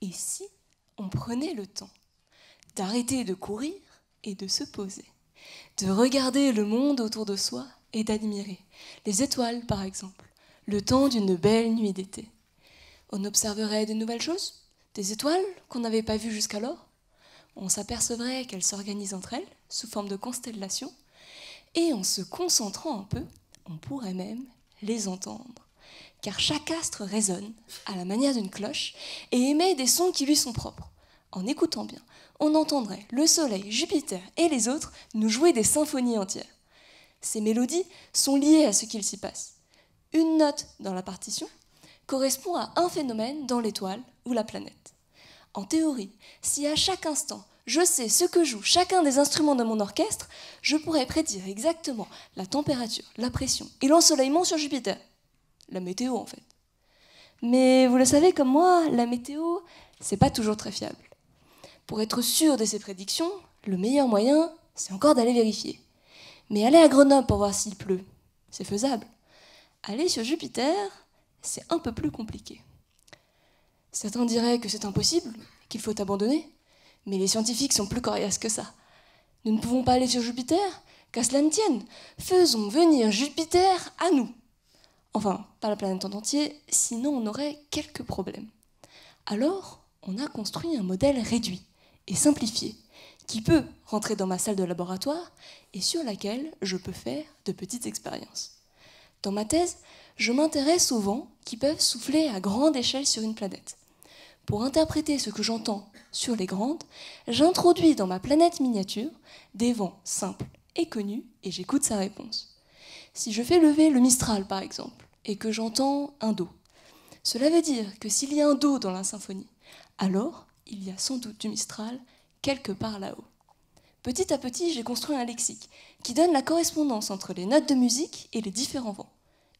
Et si on prenait le temps d'arrêter de courir et de se poser, de regarder le monde autour de soi et d'admirer les étoiles, par exemple, le temps d'une belle nuit d'été. On observerait de nouvelles choses, des étoiles qu'on n'avait pas vues jusqu'alors. On s'apercevrait qu'elles s'organisent entre elles sous forme de constellations, et en se concentrant un peu, on pourrait même les entendre. Car chaque astre résonne à la manière d'une cloche et émet des sons qui lui sont propres. En écoutant bien, on entendrait le Soleil, Jupiter et les autres nous jouer des symphonies entières. Ces mélodies sont liées à ce qu'il s'y passe. Une note dans la partition correspond à un phénomène dans l'étoile ou la planète. En théorie, si à chaque instant je sais ce que joue chacun des instruments de mon orchestre, je pourrais prédire exactement la température, la pression et l'ensoleillement sur Jupiter. La météo en fait. Mais vous le savez comme moi, la météo, c'est pas toujours très fiable. Pour être sûr de ces prédictions, le meilleur moyen, c'est encore d'aller vérifier. Mais aller à Grenoble pour voir s'il pleut, c'est faisable. Aller sur Jupiter, c'est un peu plus compliqué. Certains diraient que c'est impossible, qu'il faut abandonner, mais les scientifiques sont plus coriaces que ça. Nous ne pouvons pas aller sur Jupiter, qu'à cela ne tienne. Faisons venir Jupiter à nous. Enfin, pas la planète en entier, sinon on aurait quelques problèmes. Alors, on a construit un modèle réduit et simplifié, qui peut rentrer dans ma salle de laboratoire et sur laquelle je peux faire de petites expériences. Dans ma thèse, je m'intéresse aux vents qui peuvent souffler à grande échelle sur une planète. Pour interpréter ce que j'entends sur les grandes, j'introduis dans ma planète miniature des vents simples et connus et j'écoute sa réponse. Si je fais lever le Mistral, par exemple, et que j'entends un Do, cela veut dire que s'il y a un Do dans la symphonie, alors il y a sans doute du Mistral quelque part là-haut. Petit à petit, j'ai construit un lexique qui donne la correspondance entre les notes de musique et les différents vents.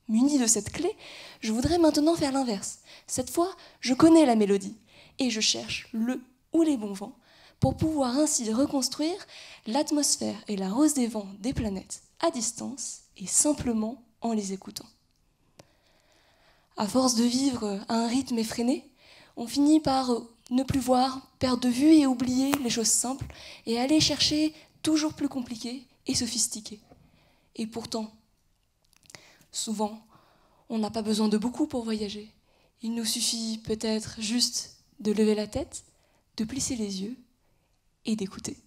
Muni de cette clé, je voudrais maintenant faire l'inverse. Cette fois, je connais la mélodie et je cherche le ou les bons vents pour pouvoir ainsi reconstruire l'atmosphère et la rose des vents des planètes à distance et simplement en les écoutant. À force de vivre à un rythme effréné, on finit par ne plus voir, perdre de vue et oublier les choses simples et aller chercher toujours plus compliquées et sophistiquées. Et pourtant, souvent, on n'a pas besoin de beaucoup pour voyager. Il nous suffit peut-être juste de lever la tête, de plisser les yeux et d'écouter.